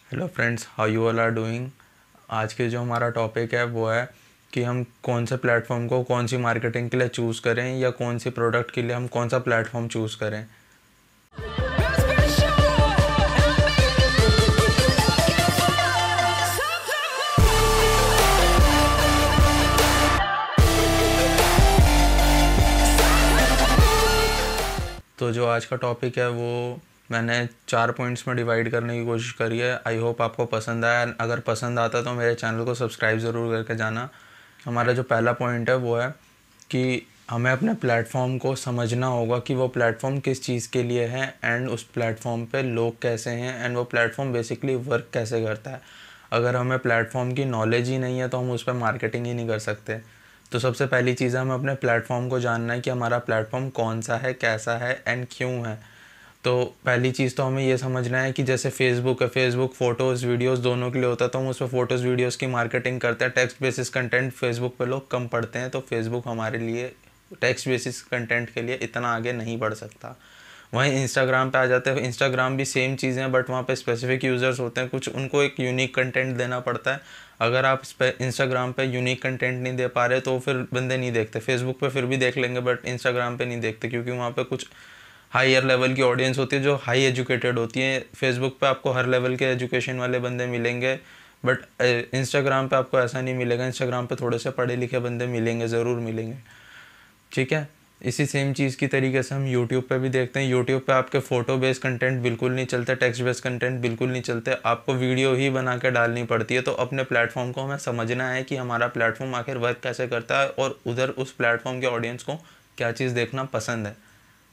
Hello friends, how you all are doing. आज के जो हमारा टॉपिक है वो है कि हम कौन से प्लेटफॉर्म को कौन सी मार्केटिंग के लिए चूज़ करें या कौन सी प्रोडक्ट के लिए हम कौन सा प्लेटफॉर्म चूज़ करें। तो जो आज का टॉपिक है वो मैंने 4 पॉइंट्स में डिवाइड करने की कोशिश करी है। आई होप आपको पसंद आया। अगर पसंद आता तो मेरे चैनल को सब्सक्राइब ज़रूर करके जाना। हमारा जो पहला पॉइंट है वो है कि हमें अपने प्लेटफॉर्म को समझना होगा कि वो प्लेटफॉर्म किस चीज़ के लिए है एंड उस प्लेटफॉर्म पे लोग कैसे हैं एंड वो प्लेटफॉर्म बेसिकली वर्क कैसे करता है। अगर हमें प्लेटफॉर्म की नॉलेज ही नहीं है तो हम उस पर मार्केटिंग ही नहीं कर सकते। तो सबसे पहली चीज़ है हमें अपने प्लेटफॉर्म को जानना है कि हमारा प्लेटफॉर्म कौन सा है, कैसा है एंड क्यों है। तो पहली चीज़ तो हमें ये समझना है कि जैसे फेसबुक है, फेसबुक फ़ोटोज़ वीडियोस दोनों के लिए होता है, तो हम उस पर फ़ोटोज़ वीडियोस की मार्केटिंग करते हैं। टेक्स्ट बेसिस कंटेंट फेसबुक पे लोग कम पढ़ते हैं, तो फेसबुक हमारे लिए टेक्स्ट बेसिस कंटेंट के लिए इतना आगे नहीं बढ़ सकता। वहीं इंस्टाग्राम पे आ जाते हैं। इंस्टाग्राम भी सेम चीज़ें हैं, बट वहाँ पे स्पेसिफिक यूज़र्स होते हैं, कुछ उनको एक यूनिक कंटेंट देना पड़ता है। अगर आप इंस्टाग्राम पे यूनिक कंटेंट नहीं दे पा रहे तो फिर बंदे नहीं देखते। फेसबुक पे फिर भी देख लेंगे बट इंस्टाग्राम पे नहीं देखते, क्योंकि वहाँ पे कुछ हायर लेवल की ऑडियंस होती है जो हाई एजुकेटेड होती है। फेसबुक पे आपको हर लेवल के एजुकेशन वाले बंदे मिलेंगे, बट इंस्टाग्राम पे आपको ऐसा नहीं मिलेगा। इंस्टाग्राम पे थोड़े से पढ़े लिखे बंदे मिलेंगे, ज़रूर मिलेंगे। ठीक है। इसी सेम चीज़ की तरीके से हम यूट्यूब पे भी देखते हैं। यूट्यूब पे आपके फ़ोटो बेस्ड कंटेंट बिल्कुल नहीं चलते, टेक्स्ट बेस्ड कंटेंट बिल्कुल नहीं चलते, आपको वीडियो ही बना के डालनी पड़ती है। तो अपने प्लेटफॉर्म को हमें समझना है कि हमारा प्लेटफॉर्म आखिर वर्क कैसे करता है और उधर उस प्लेटफॉर्म के ऑडियंस को क्या चीज़ देखना पसंद है।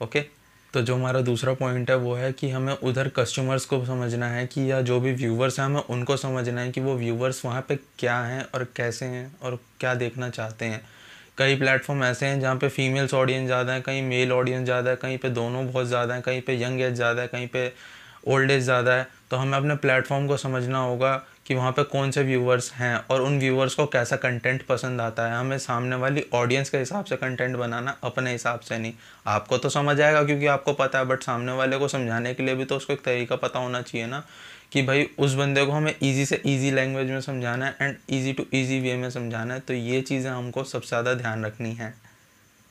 ओके। तो जो हमारा दूसरा पॉइंट है वो है कि हमें उधर कस्टमर्स को समझना है कि या जो भी व्यूवर्स हैं हमें उनको समझना है कि वो व्यूवर्स वहाँ पे क्या हैं और कैसे हैं और क्या देखना चाहते हैं। कई प्लेटफॉर्म ऐसे हैं जहाँ पे फीमेल्स ऑडियंस ज़्यादा है, कहीं मेल ऑडियंस ज़्यादा है, कहीं पे दोनों बहुत ज़्यादा है, कहीं पे यंग एज ज़्यादा है, कहीं पे ओल्ड एज ज़्यादा है। तो हमें अपने प्लेटफॉर्म को समझना होगा कि वहाँ पे कौन से व्यूवर्स हैं और उन व्यूवर्स को कैसा कंटेंट पसंद आता है। हमें सामने वाली ऑडियंस के हिसाब से कंटेंट बनाना, अपने हिसाब से नहीं। आपको तो समझ आएगा क्योंकि आपको पता है, बट सामने वाले को समझाने के लिए भी तो उसको एक तरीका पता होना चाहिए ना, कि भाई उस बंदे को हमें ईजी से ईजी लैंग्वेज में समझाना है and easy to easy way में समझाना है। तो ये चीज़ें हमको सबसे ज़्यादा ध्यान रखनी है।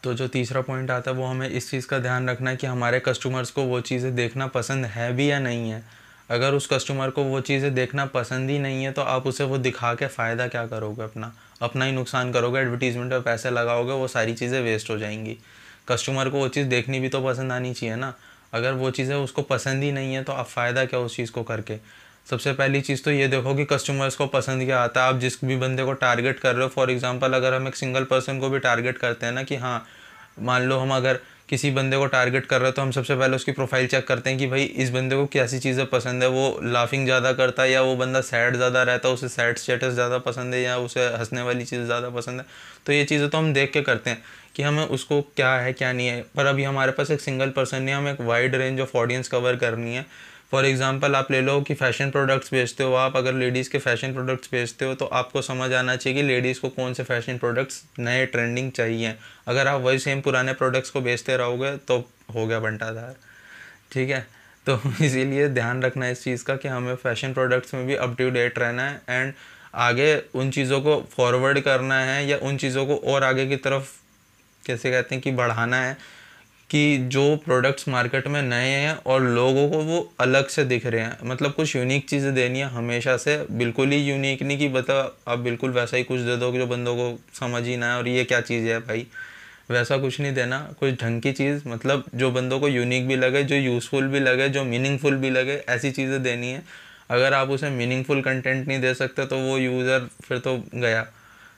तो जो तीसरा पॉइंट आता है वो हमें इस चीज़ का ध्यान रखना है कि हमारे कस्टमर्स को वो चीज़ें देखना पसंद है भी या नहीं है। अगर उस कस्टमर को वो चीज़ें देखना पसंद ही नहीं है तो आप उसे वो दिखा के फ़ायदा क्या करोगे, अपना अपना ही नुकसान करोगे। एडवर्टीज़मेंट पे पैसे लगाओगे, वो सारी चीज़ें वेस्ट हो जाएंगी। कस्टमर को वो चीज़ देखनी भी तो पसंद आनी चाहिए ना। अगर वो चीज़ें उसको पसंद ही नहीं है तो आप फ़ायदा क्या उस चीज़ को करके। सबसे पहली चीज़ तो ये देखो कि कस्टमर्स को पसंद क्या आता है। आप जिस भी बंदे को टारगेट कर रहे हो, फॉर एग्जांपल अगर हम एक सिंगल पर्सन को भी टारगेट करते हैं ना, कि हाँ मान लो हम अगर किसी बंदे को टारगेट कर रहे हैं तो हम सबसे पहले उसकी प्रोफाइल चेक करते हैं कि भाई इस बंदे को कैसी चीज़ें पसंद है। वो लाफिंग ज़्यादा करता है या वो बंदा सैड ज़्यादा रहता है, उसे सैड स्टेटस ज़्यादा पसंद है या उसे हंसने वाली चीज़ ज़्यादा पसंद है। तो ये चीज़ें तो हम देख के करते हैं कि हमें उसको क्या है क्या नहीं है। पर अभी हमारे पास एक सिंगल पर्सन नहीं है, हमें एक wide range of audience cover करनी है। फॉर एग्जांपल आप ले लो कि फ़ैशन प्रोडक्ट्स बेचते हो आप, अगर लेडीज़ के फ़ैशन प्रोडक्ट्स बेचते हो तो आपको समझ आना चाहिए कि लेडीज़ को कौन से फ़ैशन प्रोडक्ट्स नए ट्रेंडिंग चाहिए। अगर आप वही सेम पुराने प्रोडक्ट्स को बेचते रहोगे तो हो गया बंटाधार। ठीक है। तो इसीलिए ध्यान रखना है इस चीज़ का कि हमें फ़ैशन प्रोडक्ट्स में भी अप टू डेट रहना है एंड आगे उन चीज़ों को फॉरवर्ड करना है या उन चीज़ों को और आगे की तरफ कैसे कहते हैं कि बढ़ाना है, कि जो प्रोडक्ट्स मार्केट में नए हैं और लोगों को वो अलग से दिख रहे हैं। मतलब कुछ यूनिक चीज़ें देनी है हमेशा से, बिल्कुल ही यूनिक नहीं कि बता आप बिल्कुल वैसा ही कुछ दे दो कि जो बंदों को समझ ही ना है और ये क्या चीज़ है भाई। वैसा कुछ नहीं देना, कुछ ढंग की चीज़, मतलब जो बंदों को यूनिक भी लगे, जो यूज़फुल भी लगे, जो मीनिंगफुल भी लगे, ऐसी चीज़ें देनी है। अगर आप उसे मीनिंगफुल कंटेंट नहीं दे सकते तो वो यूज़र फिर तो गया।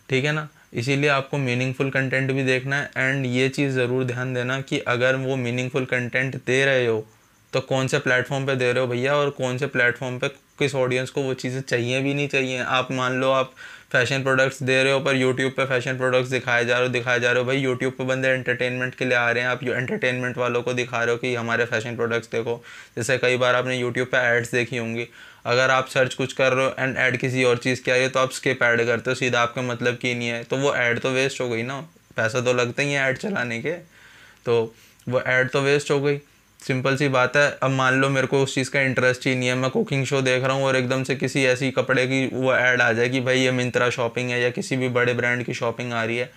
ठीक है ना। इसीलिए आपको मीनिंगफुल कंटेंट भी देखना है एंड ये चीज़ ज़रूर ध्यान देना कि अगर वो मीनिंगफुल कंटेंट दे रहे हो तो कौन से प्लेटफॉर्म पे दे रहे हो भैया, और कौन से प्लेटफॉर्म पे किस ऑडियंस को वो चीज़ें चाहिए भी नहीं चाहिए। आप मान लो आप फैशन प्रोडक्ट्स दे रहे हो पर यूट्यूब पे फैशन प्रोडक्ट्स दिखाए जा रहे हो भाई, यूट्यूब पे बंदे एंटरटेनमेंट के लिए आ रहे हैं, आप एंटरटेनमेंट वालों को दिखा रहे हो कि हमारे फैशन प्रोडक्ट्स देखो। जैसे कई बार आपने यूट्यूब पे एड्स देखी होंगी, अगर आप सर्च कुछ कर रहे हो एंड ऐड किसी और चीज़ की आ रही है तो आप स्किप ऐड करते हो, सीधा आपका मतलब की नहीं है, तो वो ऐड तो वेस्ट हो गई ना। पैसा तो लगता ही है ऐड चलाने के, तो वो ऐड तो वेस्ट हो गई। सिंपल सी बात है, अब मान लो मेरे को उस चीज़ का इंटरेस्ट ही नहीं है, मैं कुकिंग शो देख रहा हूँ और एकदम से किसी ऐसी कपड़े की वो ऐड आ जाए कि भाई ये मिंत्रा शॉपिंग है या किसी भी बड़े ब्रांड की शॉपिंग आ रही है,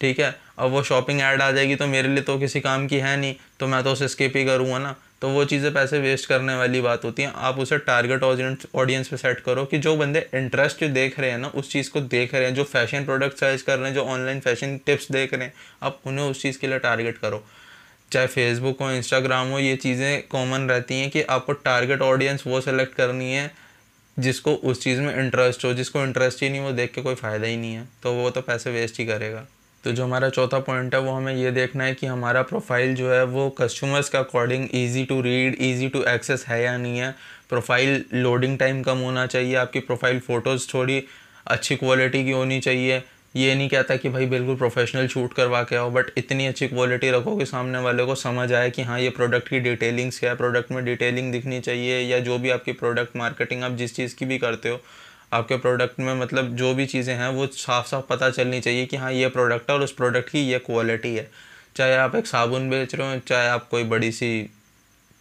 ठीक है, अब वो शॉपिंग ऐड आ जाएगी तो मेरे लिए तो किसी काम की है नहीं, तो मैं तो उसे स्किप ही करूँगा ना। तो वो चीज़ें पैसे वेस्ट करने वाली बात होती हैं। आप उसे टारगेट ऑडियंस पे सेट करो कि जो बंदे इंटरेस्ट देख रहे हैं ना, उस चीज़ को देख रहे हैं, जो फैशन प्रोडक्ट सर्च कर रहे हैं, जो ऑनलाइन फैशन टिप्स देख रहे हैं, आप उन्हें उस चीज़ के लिए टारगेट करो। चाहे फेसबुक हो, इंस्टाग्राम हो, ये चीज़ें कॉमन रहती हैं कि आपको टारगेट ऑडियंस वो सेलेक्ट करनी है जिसको उस चीज़ में इंटरेस्ट हो। जिसको इंटरेस्ट ही नहीं, वो देख के कोई फ़ायदा ही नहीं है, तो वो तो पैसे वेस्ट ही करेगा। तो जो हमारा चौथा पॉइंट है वो हमें ये देखना है कि हमारा प्रोफाइल जो है वो कस्टमर्स के according easy to read, easy to access है या नहीं है। प्रोफाइल लोडिंग टाइम कम होना चाहिए, आपकी प्रोफाइल फ़ोटोज़ थोड़ी अच्छी क्वालिटी की होनी चाहिए। ये नहीं कहता कि भाई बिल्कुल प्रोफेशनल शूट करवा के आओ, बट इतनी अच्छी क्वालिटी रखो कि सामने वाले को समझ आए कि हाँ ये प्रोडक्ट की डिटेलिंग्स क्या है, प्रोडक्ट में डिटेलिंग दिखनी चाहिए, या जो भी आपकी प्रोडक्ट मार्केटिंग आप जिस चीज़ की भी करते हो, आपके प्रोडक्ट में मतलब जो भी चीज़ें हैं वो साफ साफ पता चलनी चाहिए कि हाँ ये प्रोडक्ट है और उस प्रोडक्ट की ये क्वालिटी है। चाहे आप एक साबुन बेच रहे हो, चाहे आप कोई बड़ी सी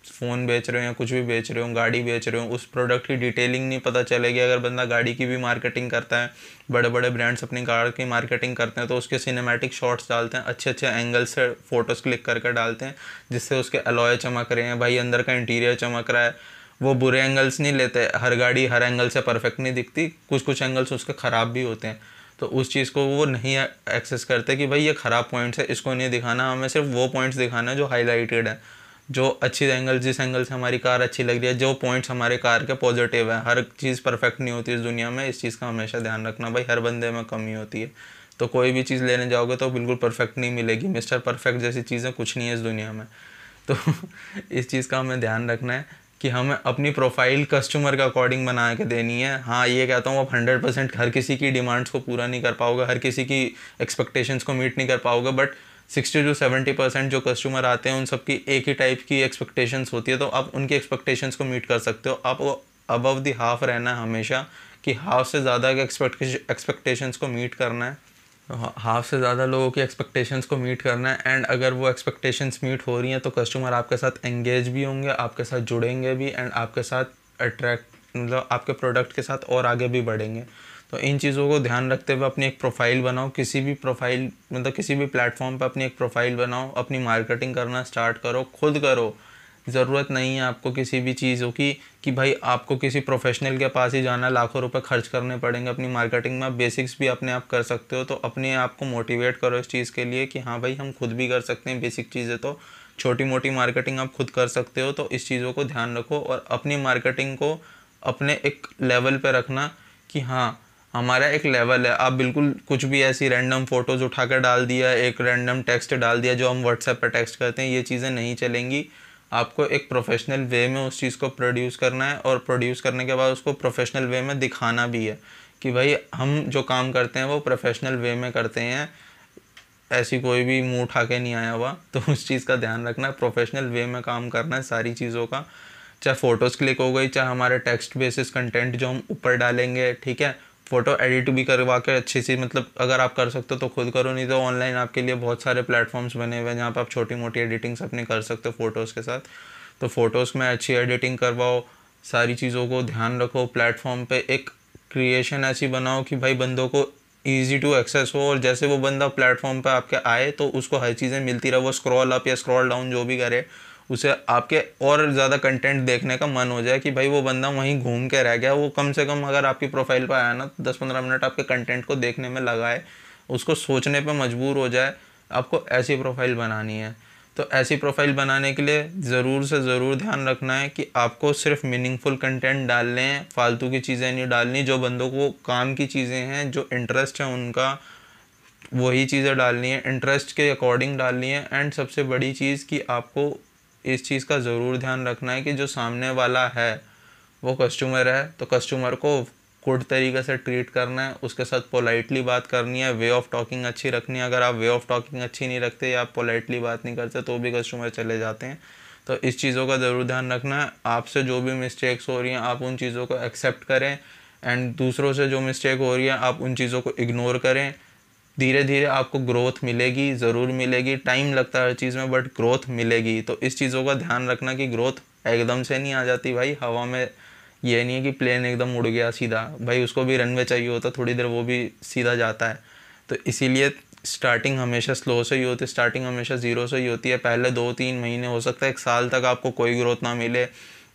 फ़ोन बेच रहे हो या कुछ भी बेच रहे हो, गाड़ी बेच रहे हो, उस प्रोडक्ट की डिटेलिंग नहीं पता चलेगी। अगर बंदा गाड़ी की भी मार्केटिंग करता है, बड़े बड़े ब्रांड्स अपनी कार की मार्केटिंग करते हैं, तो उसके सिनेमैटिक शॉट्स डालते हैं, अच्छे अच्छे एंगल से फ़ोटोज़ क्लिक करके डालते हैं, जिससे उसके अलॉय चमक रहे हैं, भाई अंदर का इंटीरियर चमक रहा है। वो बुरे एंगल्स नहीं लेते, हर गाड़ी हर एंगल से परफेक्ट नहीं दिखती, कुछ कुछ एंगल्स उसके ख़राब भी होते हैं। तो उस चीज़ को वो नहीं एक्सेस करते कि भाई ये ख़राब पॉइंट्स है, इसको नहीं दिखाना, हमें सिर्फ वो पॉइंट्स दिखाना है जो हाईलाइटेड है, जो अच्छी एंगल, जिस एंगल से हमारी कार अच्छी लग रही है, जो पॉइंट्स हमारे कार के पॉजिटिव है। हर चीज़ परफेक्ट नहीं होती इस दुनिया में, इस चीज़ का हमेशा ध्यान रखना भाई, हर बंदे में कमी होती है। तो कोई भी चीज़ लेने जाओगे तो बिल्कुल परफेक्ट नहीं मिलेगी, मिस्टर परफेक्ट जैसी चीज़ें कुछ नहीं है इस दुनिया में। तो इस चीज़ का हमें ध्यान रखना है कि हमें अपनी प्रोफाइल कस्टमर के अकॉर्डिंग बना के देनी है। हाँ ये कहता हूँ, आप 100% हर किसी की डिमांड्स को पूरा नहीं कर पाओगे, हर किसी की एक्सपेक्टेशंस को मीट नहीं कर पाओगे, बट 60 to 70% जो कस्टमर आते हैं उन सबकी एक ही टाइप की एक्सपेक्टेशंस होती है, तो आप उनकी एक्सपेक्टेशंस को मीट कर सकते हो। आप अबव द हाफ रहना है हमेशा, कि हाफ से ज़्यादा के एक्सपेक्टेशंस को मीट करना है, हाफ से ज़्यादा लोगों की एक्सपेक्टेशंस को मीट करना है। एंड अगर वो एक्सपेक्टेशंस मीट हो रही हैं तो कस्टमर आपके साथ एंगेज भी होंगे, आपके साथ जुड़ेंगे भी, एंड आपके साथ अट्रैक्ट मतलब आपके प्रोडक्ट के साथ और आगे भी बढ़ेंगे। तो इन चीज़ों को ध्यान रखते हुए अपनी एक प्रोफाइल बनाओ, किसी भी प्रोफाइल मतलब किसी भी प्लेटफॉर्म पर अपनी एक प्रोफाइल बनाओ, अपनी मार्केटिंग करना स्टार्ट करो, खुद करो। ज़रूरत नहीं है आपको किसी भी चीज़ों की कि भाई आपको किसी प्रोफेशनल के पास ही जाना, लाखों रुपए खर्च करने पड़ेंगे अपनी मार्केटिंग में। आप बेसिक्स भी अपने आप कर सकते हो, तो अपने आप को मोटिवेट करो इस चीज़ के लिए कि हाँ भाई हम खुद भी कर सकते हैं बेसिक चीज़ें, तो छोटी मोटी मार्केटिंग आप खुद कर सकते हो। तो इस चीज़ों को ध्यान रखो और अपनी मार्केटिंग को अपने एक लेवल पे रखना कि हाँ हमारा एक लेवल है। आप बिल्कुल कुछ भी ऐसी रैंडम फ़ोटोज़ उठा कर डाल दिया, एक रैंडम टेक्स्ट डाल दिया जो हम व्हाट्सएप पर टेक्स्ट करते हैं, ये चीज़ें नहीं चलेंगी। आपको एक प्रोफेशनल वे में उस चीज़ को प्रोड्यूस करना है, और प्रोड्यूस करने के बाद उसको प्रोफेशनल वे में दिखाना भी है कि भाई हम जो काम करते हैं वो प्रोफेशनल वे में करते हैं, ऐसी कोई भी मुंह उठा के नहीं आया हुआ। तो उस चीज़ का ध्यान रखना है, प्रोफेशनल वे में काम करना है सारी चीज़ों का, चाहे फ़ोटोज़ क्लिक हो गई, चाहे हमारे टेक्स्ट बेसिस कंटेंट जो हम ऊपर डालेंगे, ठीक है। फ़ोटो एडिट भी करवा के अच्छी सी, मतलब अगर आप कर सकते हो तो खुद करो, नहीं तो ऑनलाइन आपके लिए बहुत सारे प्लेटफॉर्म्स बने हुए हैं जहाँ पर आप छोटी मोटी एडिटिंग्स अपनी कर सकते हो फ़ोटोज़ के साथ। तो फ़ोटोज़ में अच्छी एडिटिंग करवाओ, सारी चीज़ों को ध्यान रखो। प्लेटफॉर्म पे एक क्रिएशन ऐसी बनाओ कि भाई बंदों को ईजी टू एक्सेस हो, और जैसे वो बंदा प्लेटफॉर्म पे आपके आए तो उसको हर चीज़ें मिलती रहे, वो स्क्रॉल अप या स्क्रॉल डाउन जो भी करे, उसे आपके और ज़्यादा कंटेंट देखने का मन हो जाए कि भाई वो बंदा वहीं घूम के रह गया। वो कम से कम अगर आपकी प्रोफाइल पर आया ना, 10-15 मिनट आपके कंटेंट को देखने में लगाए, उसको सोचने पे मजबूर हो जाए। आपको ऐसी प्रोफाइल बनानी है। तो ऐसी प्रोफाइल बनाने के लिए ज़रूर से ज़रूर ध्यान रखना है कि आपको सिर्फ मीनिंगफुल कंटेंट डालने हैं, फालतू की चीज़ें नहीं डालनी। जो बंदों को काम की चीज़ें हैं, जो इंटरेस्ट है उनका, वही चीज़ें डालनी है, इंटरेस्ट के अकॉर्डिंग डालनी है। एंड सबसे बड़ी चीज़ कि आपको इस चीज़ का ज़रूर ध्यान रखना है कि जो सामने वाला है वो कस्टमर है, तो कस्टमर को गुड तरीके से ट्रीट करना है, उसके साथ पोलाइटली बात करनी है, वे ऑफ टॉकिंग अच्छी रखनी है। अगर आप वे ऑफ टॉकिंग अच्छी नहीं रखते या आप पोलाइटली बात नहीं करते तो भी कस्टमर चले जाते हैं। तो इस चीज़ों का ज़रूर ध्यान रखना है। आपसे जो भी मिस्टेक्स हो रही हैं आप उन चीज़ों को एक्सेप्ट करें, एंड दूसरों से जो मिस्टेक हो रही है आप उन चीज़ों को इग्नोर करें। धीरे धीरे आपको ग्रोथ मिलेगी, ज़रूर मिलेगी, टाइम लगता है हर चीज़ में बट ग्रोथ मिलेगी। तो इस चीज़ों का ध्यान रखना कि ग्रोथ एकदम से नहीं आ जाती भाई हवा में। ये नहीं है कि प्लेन एकदम उड़ गया सीधा, भाई उसको भी रनवे चाहिए होता, थोड़ी देर वो भी सीधा जाता है। तो इसीलिए स्टार्टिंग हमेशा स्लो से ही होती है, स्टार्टिंग हमेशा ज़ीरो से ही होती है। पहले 2-3 महीने, हो सकता है 1 साल तक आपको कोई ग्रोथ ना मिले,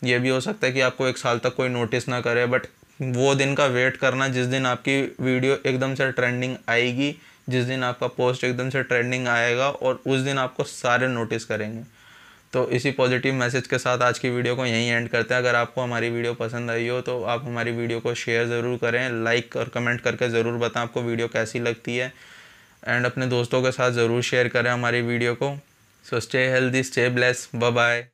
ये भी हो सकता है कि आपको 1 साल तक कोई नोटिस ना करे। बट वो दिन का वेट करना जिस दिन आपकी वीडियो एकदम से ट्रेंडिंग आएगी, जिस दिन आपका पोस्ट एकदम से ट्रेंडिंग आएगा, और उस दिन आपको सारे नोटिस करेंगे। तो इसी पॉजिटिव मैसेज के साथ आज की वीडियो को यहीं एंड करते हैं। अगर आपको हमारी वीडियो पसंद आई हो तो आप हमारी वीडियो को शेयर ज़रूर करें, लाइक और कमेंट करके ज़रूर बताएं आपको वीडियो कैसी लगती है, एंड अपने दोस्तों के साथ ज़रूर शेयर करें हमारी वीडियो को। So stay healthy, stay bless, bye bye.